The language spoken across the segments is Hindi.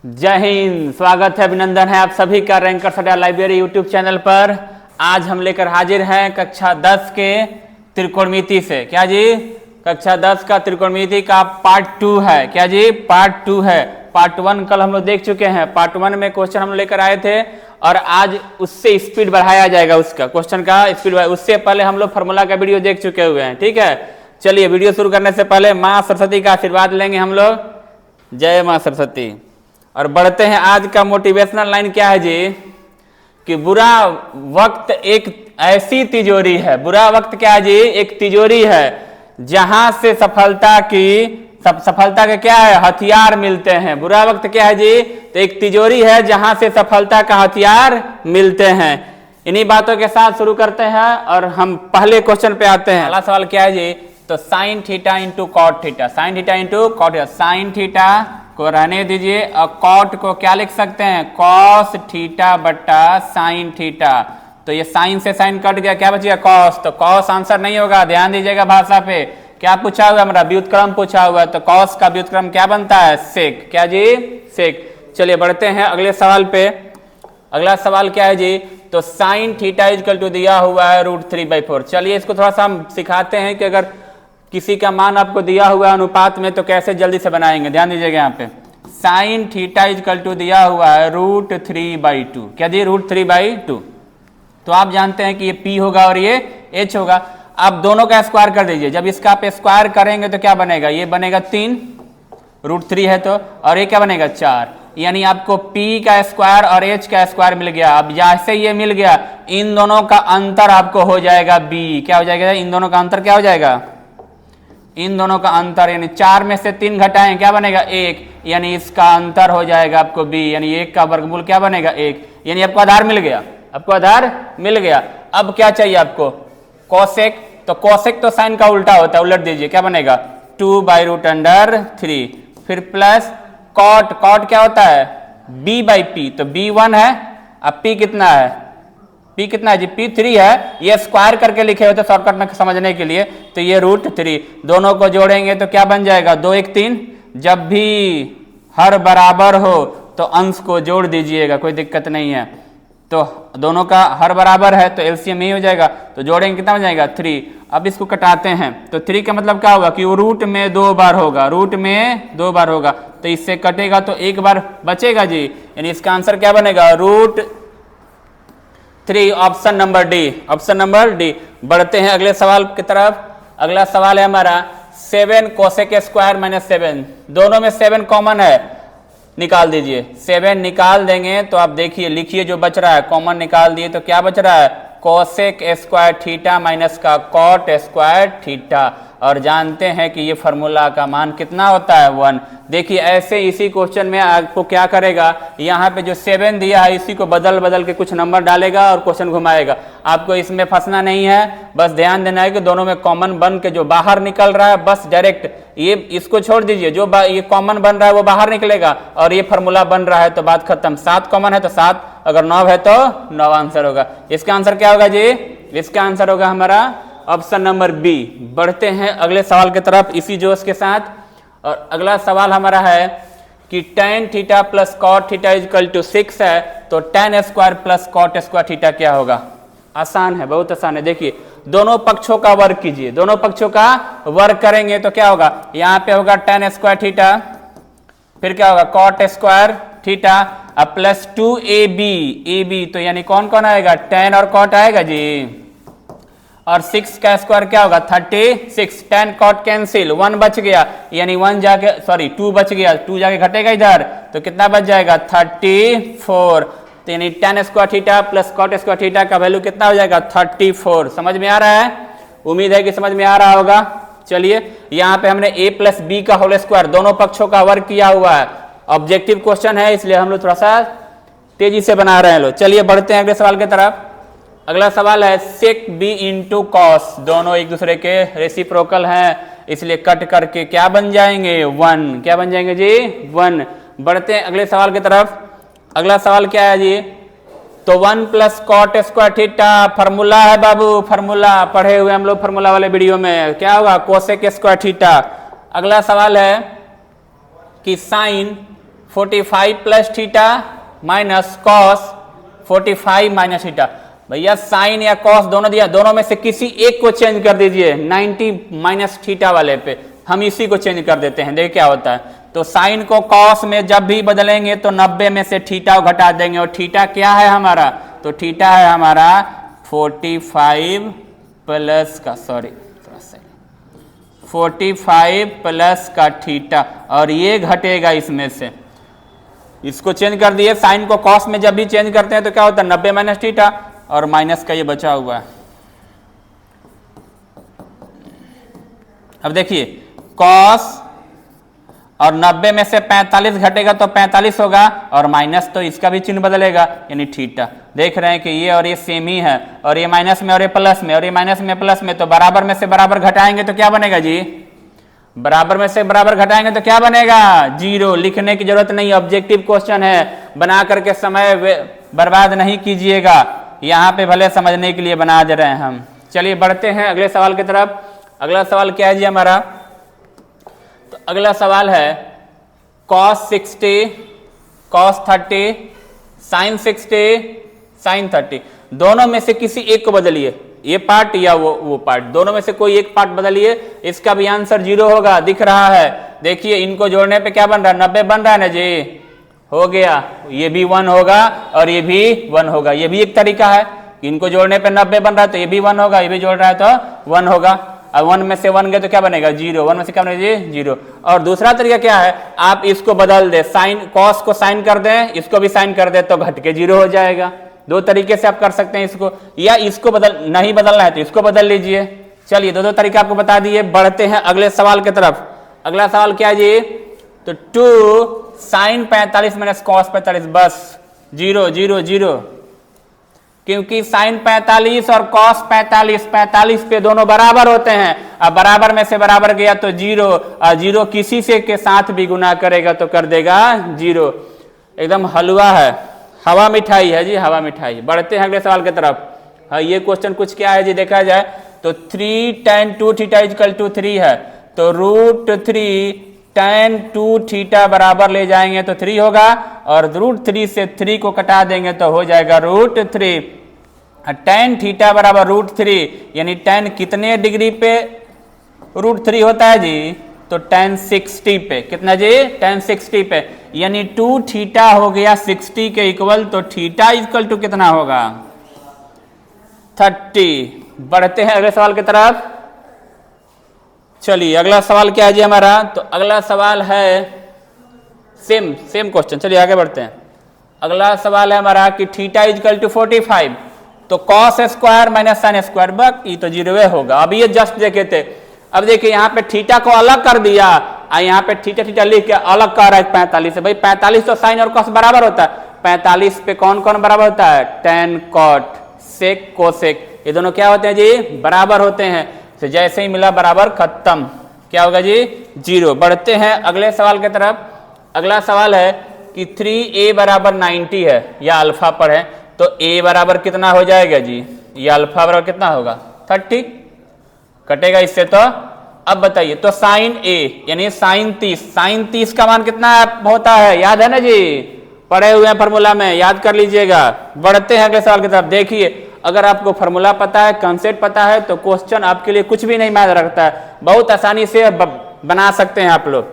जय हिंद। स्वागत है, अभिनंदन है आप सभी का रैंकर्स अड्डा लाइब्रेरी यूट्यूब चैनल पर। आज हम लेकर हाजिर हैं कक्षा 10 के त्रिकोणमिति से। क्या जी? कक्षा 10 का त्रिकोणमिति का पार्ट 2 है। क्या जी? पार्ट 2 है। पार्ट 1 कल हम लोग देख चुके हैं। पार्ट 1 में क्वेश्चन हम लेकर आए थे और आज उससे स्पीड बढ़ाया जाएगा, उसका क्वेश्चन का स्पीड। उससे पहले हम लोग फार्मूला का वीडियो देख चुके हुए हैं। ठीक है, चलिए वीडियो शुरू करने से पहले माँ सरस्वती का आशीर्वाद लेंगे हम लोग। जय माँ सरस्वती। और बढ़ते हैं। आज का मोटिवेशनल लाइन क्या है जी? कि बुरा वक्त एक ऐसी तिजोरी है। बुरा वक्त क्या है जी? एक तिजोरी है जहां से सफलता के क्या है? हथियार मिलते हैं। बुरा वक्त क्या है जी? तो एक तिजोरी है जहां से सफलता का हथियार मिलते हैं। इन्हीं बातों के साथ शुरू करते हैं और हम पहले क्वेश्चन पे आते हैं। पहला सवाल क्या है जी? तो sine theta into cot theta. Sine theta into cot theta. Sine theta को रहने दीजिए और कॉट को क्या लिख सकते हैं? कॉस थीटा बट्टा साइन थीटा। तो ये साइन से साइन कट गया, क्या बचेगा? कॉस। तो कॉस आंसर नहीं होगा, ध्यान दीजिएगा भाषा पे। क्या पूछा हुआ? हमारा व्युत्क्रम पूछा हुआ। तो कॉस का व्युत्क्रम क्या बनता है? सेक। क्या जी? सेक। चलिए बढ़ते हैं अगले सवाल पे। अगला सवाल क्या है जी? तो साइन थीटा इक्वल टू दिया हुआ है √3/4। चलिए इसको थोड़ा सा हम सिखाते हैं कि अगर किसी का मान आपको दिया हुआ अनुपात में तो कैसे जल्दी से बनाएंगे। ध्यान दीजिएगा यहाँ पे। साइन थीटा इक्वल टू दिया हुआ है √3/2। क्या जी? √3/2। तो आप जानते हैं कि ये P होगा और ये H होगा। आप दोनों का स्क्वायर कर दीजिए। जब इसका आप स्क्वायर करेंगे तो क्या बनेगा? ये बनेगा 3, √3 है तो, और ये क्या बनेगा? 4। यानी आपको P का स्क्वायर और H का स्क्वायर मिल गया। अब जैसे ये मिल गया, इन दोनों का अंतर आपको हो जाएगा B। क्या हो जाएगा? इन दोनों का अंतर क्या हो जाएगा? इन दोनों का अंतर, यानी 4 में से 3 घटाएं, क्या बनेगा? 1। यानी इसका अंतर हो जाएगा आपको B। यानी 1 का वर्गमूल क्या बनेगा? 1। यानी आपको आधार मिल गया। आपको आधार मिल गया। अब क्या चाहिए आपको? कोसेक। तो कोसेक तो साइन का उल्टा होता है, उलट दीजिए। क्या बनेगा? 2/√3। फिर प्लस कॉट। कॉट क्या होता है? B/P। तो B 1 है। अब P कितना है? P कितना है जी? P 3 है। ये स्क्वायर करके लिखे होते शॉर्टकट में समझने के लिए। तो ये √3 दोनों को जोड़ेंगे तो क्या बन जाएगा? 2 1 3। जब भी हर बराबर हो तो अंश को जोड़ दीजिएगा, कोई दिक्कत नहीं है। तो दोनों का हर बराबर है तो एलसीएम ही हो जाएगा। तो जोड़ेंगे कितना बन जाएगा? 3। अब इसको कटाते हैं तो 3 का मतलब क्या होगा? कि वो रूट में 2 बार होगा। रूट में 2 बार होगा तो इससे कटेगा तो 1 बार बचेगा जी। यानी इसका आंसर क्या बनेगा? √3। Option number D. Option number D. बढ़ते हैं अगले सवाल की तरफ। अगला सवाल है हमारा 7 कोसेक स्क्वायर -7। दोनों में 7 कॉमन है, निकाल दीजिए। 7 निकाल देंगे तो आप देखिए, लिखिए जो बच रहा है। कॉमन निकाल दिए तो क्या बच रहा है? कोसेक स्क्वायर थीटा माइनस का कॉट स्क्वायर थीटा। और जानते हैं कि ये फार्मूला का मान कितना होता है? 1। देखिए ऐसे इसी क्वेश्चन में आपको क्या करेगा, यहाँ पे जो 7 दिया है इसी को बदल बदल के कुछ नंबर डालेगा और क्वेश्चन घुमाएगा। आपको इसमें फंसना नहीं है, बस ध्यान देना है कि दोनों में कॉमन बन के जो बाहर निकल रहा है बस डायरेक्ट ये इसको छोड़ दीजिए। जो ये कॉमन बन रहा है वो बाहर निकलेगा और ये फार्मूला बन रहा है तो बात खत्म। 7 कॉमन है तो 7, अगर 9 है तो 9 आंसर होगा। इसका आंसर क्या होगा जी? इसका आंसर होगा हमारा ऑप्शन नंबर बी। बढ़ते हैं अगले सवाल की तरफ इसी जोश के साथ। और अगला सवाल हमारा है कि tan theta plus cot theta equal to 6 है। तो tan square plus cot square theta क्या होगा? आसान है, बहुत आसान है। देखिए दोनों पक्षों का वर्ग कीजिए। दोनों पक्षों का वर्ग करेंगे तो क्या होगा? यहाँ पे होगा tan स्क्वायर थीटा, फिर क्या होगा? कॉट स्क्वायर थीटा अब प्लस 2ab। तो यानी कौन कौन आएगा? tan और कॉट आएगा जी। और 6 का स्क्वायर क्या होगा? 36। tan कॉट कैंसिल, 1 बच गया। यानी 1 जाके 2 बच गया। 2 जाके घटेगा इधर तो कितना बच जाएगा? 34। तो यानी tan square theta plus cot square theta का वैल्यू कितना हो जाएगा? 34। समझ में आ रहा है? उम्मीद है कि समझ में आ रहा होगा। चलिए यहाँ पे हमने a प्लस बी का होल स्क्वायर दोनों पक्षों का वर्ग किया हुआ है। ऑब्जेक्टिव क्वेश्चन है इसलिए हम लोग थोड़ा सा तेजी से बना रहे हैं लोग। चलिए बढ़ते हैं अगले सवाल की तरफ। अगला सवाल है सेक b इंटू कॉस। दोनों एक दूसरे के रेसिप्रोकल हैं इसलिए कट करके क्या बन जाएंगे? 1। क्या बन जाएंगे जी? 1। बढ़ते हैं अगले सवाल की तरफ। अगला सवाल क्या है जी? तो 1 plus cot square theta formula है बाबू, फार्मूला पढ़े हुए हम लोग फार्मूला वाले वीडियो में। क्या होगा? Cosec square theta. अगला सवाल है कि sine 45 plus theta minus cos 45 minus theta. भैया साइन या कॉस दोनों दिया, दोनों में से किसी एक को चेंज कर दीजिए 90 माइनस थीटा वाले पे, हम इसी को चेंज कर देते हैं, देखिए क्या होता है। तो साइन को कॉस में जब भी बदलेंगे तो 90 में से थीटा को घटा देंगे, और थीटा क्या है हमारा, तो थीटा है हमारा 45 प्लस का 45 प्लस का थीटा, और ये घटेगा इसमें से, इसको चेंज कर दिए। साइन को कॉस में जब भी चेंज करते हैं तो क्या होता है 90 माइनस थीटा, और माइनस का ये बचा हुआ है। अब देखिए कॉस और 90 में से 45 घटेगा तो 45 होगा, और माइनस तो इसका भी चिन्ह बदलेगा यानी थीटा। देख रहे हैं कि ये और ये सेम ही है, और ये माइनस में और ये प्लस में, और ये माइनस में प्लस में, तो बराबर में से बराबर घटाएंगे तो क्या बनेगा जी, बराबर में से बराबर घटाएंगे तो क्या बनेगा, जीरो। लिखने की जरूरत नहीं, ऑब्जेक्टिव क्वेश्चन है, बना करके समय बर्बाद नहीं कीजिएगा, यहाँ पे भले समझने के लिए बना दे रहे हैं हम। चलिए बढ़ते हैं अगले सवाल की तरफ। अगला सवाल क्या है जी हमारा, तो अगला सवाल है cos 60 cos 30 sin 60 sin 30, दोनों में से किसी एक को बदलिए, ये पार्ट या वो पार्ट, दोनों में से कोई एक पार्ट बदलिए, इसका भी आंसर 0 होगा, दिख रहा है। देखिए इनको जोड़ने पे क्या बन रहा है, 90 बन रहा है ना जी, हो गया, ये भी 1 होगा और ये भी 1 होगा, ये भी एक तरीका है। इनको जोड़ने पे 90 बन रहा है तो ये भी 1 होगा, ये भी जोड़ रहा है तो 1 होगा। अब 1 में से 1 गए तो क्या बनेगा, 0, 1 में से क्या बनेगा जी 0। और दूसरा तरीका क्या है, आप इसको बदल दे, साइन कॉस को साइन कर दें, इसको भी साइन कर दे तो घट के 0 हो जाएगा। दो तरीके से आप कर सकते हैं इसको, या इसको नहीं बदलना है तो इसको बदल लीजिए। चलिए दो तरीका आपको बता दिए, बढ़ते हैं अगले सवाल की तरफ। अगला सवाल क्या है जी, तो 2 साइन 45 माइनस कॉस 45, बस 0 0 0, क्योंकि साइन 45 और कॉस 45 पे दोनों बराबर होते हैं। अब बराबर में से बराबर गया तो 0, और 0 किसी से के साथ भी गुना करेगा तो कर देगा 0। एकदम हलवा है, हवा मिठाई है जी, हवा मिठाई। बढ़ते हैं अगले सवाल की तरफ। हाँ ये क्वेश्चन कुछ क्या है जी, देखा जाए तो 3 tan 2 थीटा इक्वल टू 3 है, तो √3 tan 2 थीटा बराबर ले जाएंगे तो 3 होगा, और √3 से 3 को कटा देंगे तो हो जाएगा √3। tan थीटा बराबर √3, यानी tan कितने डिग्री पे √3 होता है जी, तो tan 60 पे, कितना जी tan 60 पे, यानी 2 थीटा हो गया 60 के इक्वल, तो थीटा इक्वल टू कितना होगा 30। बढ़ते हैं अगले सवाल की तरफ। चलिए अगला सवाल क्या है जी हमारा, तो अगला सवाल है सेम क्वेश्चन। चलिए आगे बढ़ते हैं। अगला सवाल है हमारा कि थीटा इक्वल टू 45, तो cos square minus sine square, बस ये तो 0 होगा। अब ये जस्ट देखे थे, अब देखिए यहाँ पे थीटा को अलग कर दिया, यहाँ पे थीटा लिख के अलग कर रहा है 45 से। भाई 45 तो साइन और कॉस बराबर होता है, 45 पे कौन कौन बराबर होता है, tan कॉट सेक कोसेक, ये दोनों क्या होते हैं जी, बराबर होते हैं। तो जैसे ही मिला बराबर खत्म, क्या होगा जी 0। बढ़ते हैं अगले सवाल की तरफ। अगला सवाल है कि 3a बराबर 90 है, या अल्फा पर है, तो a बराबर कितना हो जाएगा जी, या अल्फा बराबर कितना होगा 30, कटेगा इससे। तो अब बताइए, तो साइन a यानी साइन 30 का मान कितना होता है, याद है ना जी, पढ़े हुए हैं फॉर्मूला में, याद कर लीजिएगा। बढ़ते हैं अगले सवाल की तरफ। देखिए अगर आपको फॉर्मूला पता है, कंसेप्ट पता है, तो क्वेश्चन आपके लिए कुछ भी नहीं मायने रखता है, बहुत आसानी से बना सकते हैं आप लोग।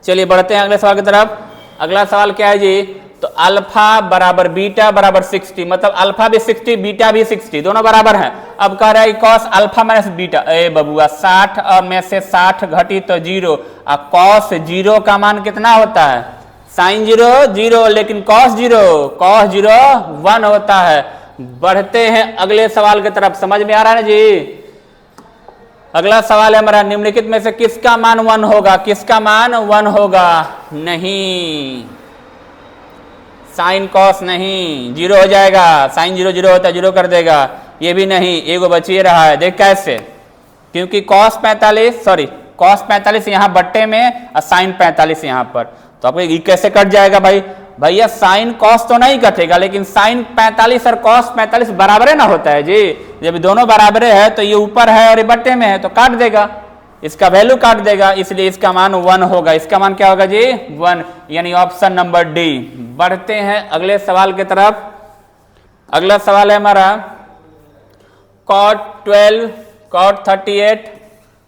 चलिए बढ़ते हैं अगले सवाल की तरफ। अगला सवाल क्या है जी, तो अल्फा बराबर बीटा बराबर 60, मतलब अल्फा भी 60 बीटा भी 60, दोनों बराबर हैं। अब कह रहा है कॉस अल्फा माइनस बीटा, ए बबुआ 60 और में से 60 घटी तो 0, और कॉस 0 का मान कितना होता है, साइन 0 लेकिन कॉस 0 1 होता है। बढ़ते हैं अगले सवाल की तरफ, समझ में आ रहा है ना जी। अगला सवाल है हमारा, निम्नलिखित में से किसका मान 1 होगा, किसका मान 1 होगा, नहीं साइन कॉस नहीं, 0 हो जाएगा, साइन 0 होता है 0 कर देगा, ये भी नहीं, एगो बची रहा है। देख कैसे, क्योंकि कॉस 45 यहाँ बट्टे में और साइन 45 यहाँ पर, तो आपको ये कैसे कट जाएगा भाई, भैया साइन कॉस तो नहीं कटेगा, लेकिन साइन 45 और कॉस 45 बराबर ना होता है जी। जब दोनों बराबर है तो ये ऊपर है और ये बट्टे में है तो काट देगा, इसका वैल्यू काट देगा, इसलिए इसका मान 1 होगा। इसका मान क्या होगा जी 1, यानी ऑप्शन नंबर डी। बढ़ते हैं अगले सवाल की तरफ। अगला सवाल है हमारा cot 12 cot 38।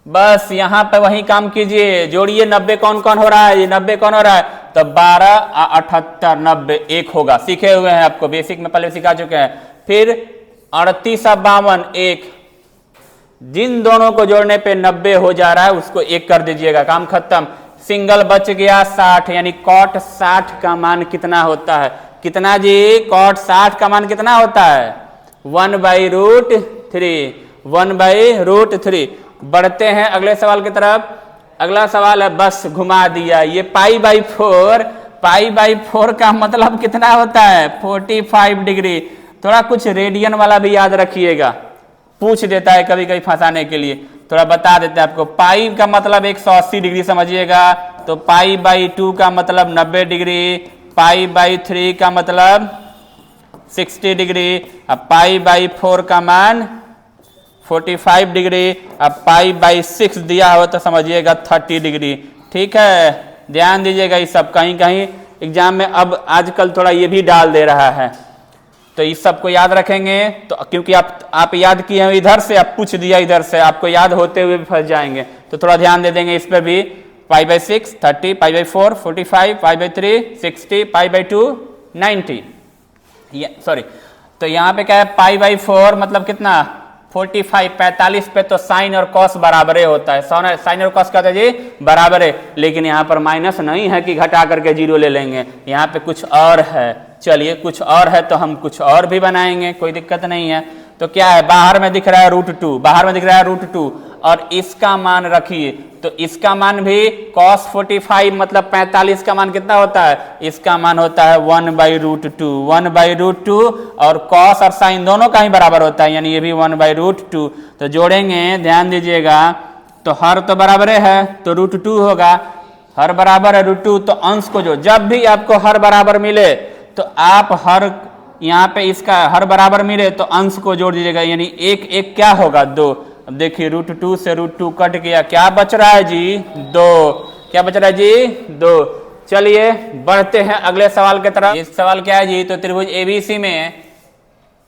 बस यहां पे वही काम कीजिए, जोड़िए 90 कौन कौन हो रहा है, ये 90 कौन हो रहा है, तो 12 78 90 1 होगा। सीखे हुए हैं, आपको बेसिक में पहले सिखा चुके हैं। फिर 38 52 1, जिन दोनों को जोड़ने पे 90 हो जा रहा है उसको 1 कर दीजिएगा, काम खत्म। सिंगल बच गया 60, यानी cot 60 का मान कितना होता है, कितना जी cot 60 का मान कितना होता है 1/√3, 1/√3। बढ़ते हैं अगले सवाल की तरफ। अगला सवाल है, बस घुमा दिया, ये π/4, π/4 का मतलब कितना होता है 45 डिग्री। थोड़ा कुछ रेडियन वाला भी याद रखिएगा, पूछ देता है कभी कभी फंसाने के लिए, थोड़ा बता देते हैं आपको। पाई का मतलब 180 डिग्री समझिएगा, तो π/2 का मतलब 90 डिग्री, π/3 का मतलब 60 डिग्री, अब π/4 का मान 45 डिग्री, अब π/6 दिया हो तो समझिएगा 30 डिग्री। ठीक है, ध्यान दीजिएगा, इस सब कहीं कहीं एग्जाम में अब आजकल थोड़ा ये भी डाल दे रहा है, तो इस सब को याद रखेंगे। तो क्योंकि आप याद किए हैं इधर से, आप पूछ दिया इधर से, आपको याद होते हुए भी फंस जाएंगे, तो थोड़ा ध्यान दे देंगे इस पर भी। π/6 30, π/4 45, π/3 60, π/2 90, सॉरी, तो यहाँ पे क्या है π/4 मतलब कितना 45, 45 पे तो साइन और कॉस बराबरे होता है, साइन और कॉस क्या होता है जी बराबर है, लेकिन यहाँ पर माइनस नहीं है कि घटा करके 0 ले लेंगे, यहाँ पे कुछ और है। चलिए कुछ और है तो हम कुछ और भी बनाएंगे, कोई दिक्कत नहीं है। तो क्या है, बाहर में दिख रहा है √2, बाहर में दिख रहा है √2, और इसका मान रखिए, तो इसका मान भी cos 45 मतलब 45 का मान कितना होता है, इसका मान होता है 1/√2, 1/√2, और cos और sin दोनों का ही बराबर होता है, यानी ये भी 1/√2। तो जोड़ेंगे, ध्यान दीजिएगा, तो हर तो बराबर है तो √2 होगा, हर बराबर है √2, तो अंश को जो जब भी आपको हर बराबर मिले तो आप हर यहाँ पे इसका हर बराबर मिले तो अंश को जोड़ दीजिएगा, यानी 1 1 क्या होगा 2। अब देखिए √2 से √2 कट गया, क्या बच रहा है जी 2, क्या बच रहा है जी 2। चलिए बढ़ते हैं अगले सवाल की तरफ। इस सवाल क्या है जी, तो त्रिभुज एबीसी में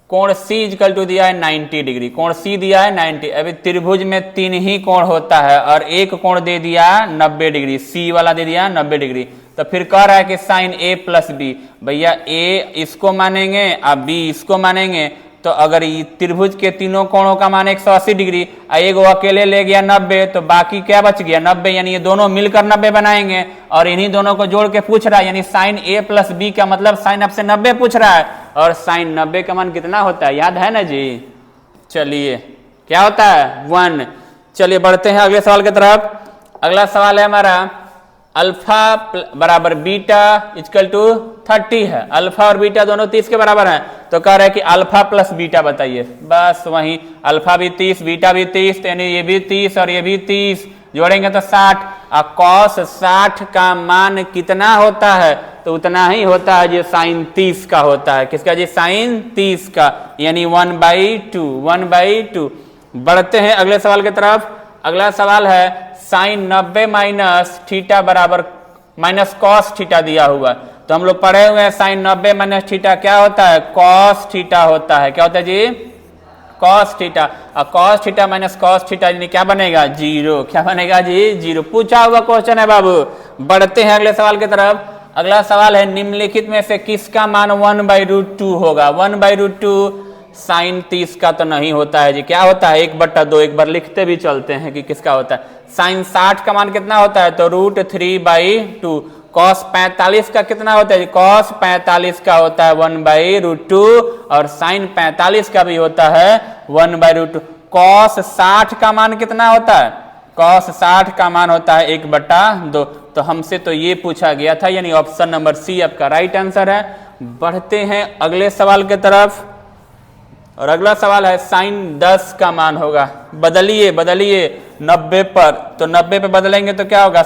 कोण C = दिया है 90 डिग्री, कोण C दिया है 90। अभी त्रिभुज में 3 ही कोण होता है और एक कोण दे दिया 90 डिग्री, C वाला दे दिया 90 डिग्री। तो फिर कह रहा है कि sin A + B, भैया A इसको मानेंगे अब B इसको मानेंगे, तो अगर त्रिभुज के तीनों कोणों का मान 180 डिग्री, एक वो अकेले ले गया 90, तो बाकी क्या बच गया 90, यानी ये दोनों मिलकर 90 बनाएंगे, और इन्हीं दोनों को जोड़ के पूछ रहा है, यानी sin A + B का मतलब sin आपसे 90 पूछ रहा है, और sin 90 का मान कितना होता है, याद है ना जी। चलिए क्या होता है 1। चलिए बढ़ते हैं अगले सवाल की तरफ। अगला सवाल है हमारा अल्फा बराबर बीटा = 30 है, अल्फा और बीटा दोनों 30 के बराबर हैं, तो कह रहा है कि अल्फा + बीटा बताइए। बस वही, अल्फा भी 30 बीटा भी 30, यानी ये भी 30 और ये भी 30, जोड़ेंगे तो 60। और cos 60 का मान कितना होता है, तो उतना ही होता है जो sin 30 का होता है। किसका जी, sin 30 का, यानी 1/2, 1/2। बढ़ते हैं अगले सवाल की तरफ। अगला सवाल है sin 90 - थीटा बराबर -cos थीटा दिया हुआ, तो हम लोग पढ़े हुए हैं sin 90 - थीटा क्या होता है, cos थीटा होता है। क्या होता है जी, cos थीटा। और cos थीटा - cos थीटा यानी क्या बनेगा 0, क्या बनेगा जी 0। पूछा हुआ क्वेश्चन है बाबू। बढ़ते हैं अगले सवाल की तरफ। अगला सवाल है निम्नलिखित में से किसका मान 1/√2 होगा। 1/√2 sin 30 का तो नहीं होता है जी, क्या होता है 1/2। एक बार लिखते भी चलते हैं कि किसका होता है। sin 60 का मान कितना होता है, तो √3/2। cos 45 का कितना होता है, cos 45 का होता है 1/√2, और sin 45 का भी होता है 1/√2। cos 60 का मान कितना होता है, cos 60 का मान होता है 1/2। तो हमसे तो ये पूछा गया था, यानी ऑप्शन नंबर सी आपका राइट आंसर है। बढ़ते हैं अगले सवाल की तरफ, और अगला सवाल है sin 10 का मान होगा। बदलिए 90 पर, तो 90 पे बदलेंगे तो क्या होगा,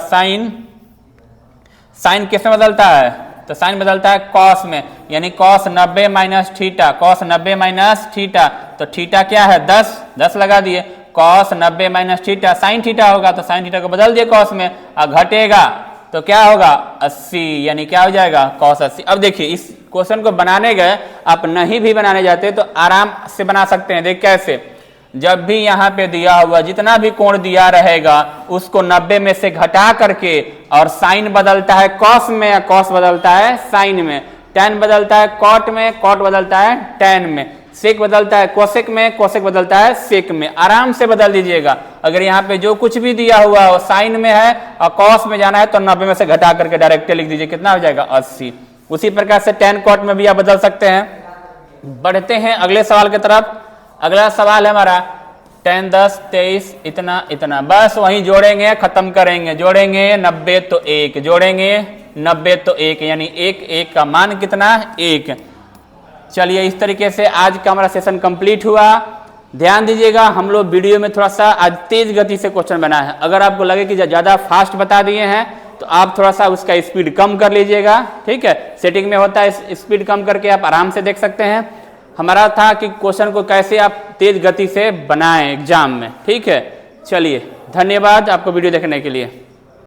साइन किस में बदलता है, तो साइन बदलता है cos में, यानी cos 90 - थीटा, cos 90 - थीटा, तो थीटा क्या है 10 लगा दिए। Cos 90 minus theta sine theta होगा, तो साइन थीटा को बदल दिए कॉस में, और घटेगा तो क्या होगा 80, यानी क्या हो जाएगा कॉस 80। अब देखिए इस क्वेश्चन को बनाने गए, आप नहीं भी बनाने जाते तो आराम से बना सकते हैं। देख कैसे, जब भी यहाँ पे दिया हुआ जितना भी कोण दिया रहेगा उसको 90 में से घटा करके, और साइन बदलता है कॉस में या कॉस बदलता है साइन में, टैन बदलता है कॉट में, कॉट बदलता है टैन में, सेक बदलता है कोसेक में, कोसेक बदलता है सेक में। आराम से बदल दीजिएगा। अगर यहाँ पे जो कुछ भी दिया हुआ हो साइन में है और कॉस में जाना है तो 90 में से घटा करके डायरेक्ट लिख दीजिए, कितना हो जाएगा 80। उसी प्रकार से टैन कॉट में भी आप बदल सकते हैं। बढ़ते हैं अगले सवाल की तरफ। अगला सवाल है हमारा टैन 10 23 इतना इतना, बस वहीं जोड़ेंगे खत्म करेंगे। जोड़ेंगे 90 तो 1, जोड़ेंगे 90 तो 1, यानी 1 का मान कितना 1। चलिए इस तरीके से आज का हमारा सेशन कंप्लीट हुआ। ध्यान दीजिएगा, हम लोग वीडियो में थोड़ा सा आज तेज गति से क्वेश्चन बना है। अगर आपको लगे कि ज़्यादा फास्ट बता दिए हैं तो आप थोड़ा सा उसका स्पीड कम कर लीजिएगा, ठीक है। सेटिंग में होता है स्पीड कम करके आप आराम से देख सकते हैं। हमारा था कि क्वेश्चन को कैसे आप तेज गति से बनाएं एग्जाम में, ठीक है। चलिए धन्यवाद आपको वीडियो देखने के लिए।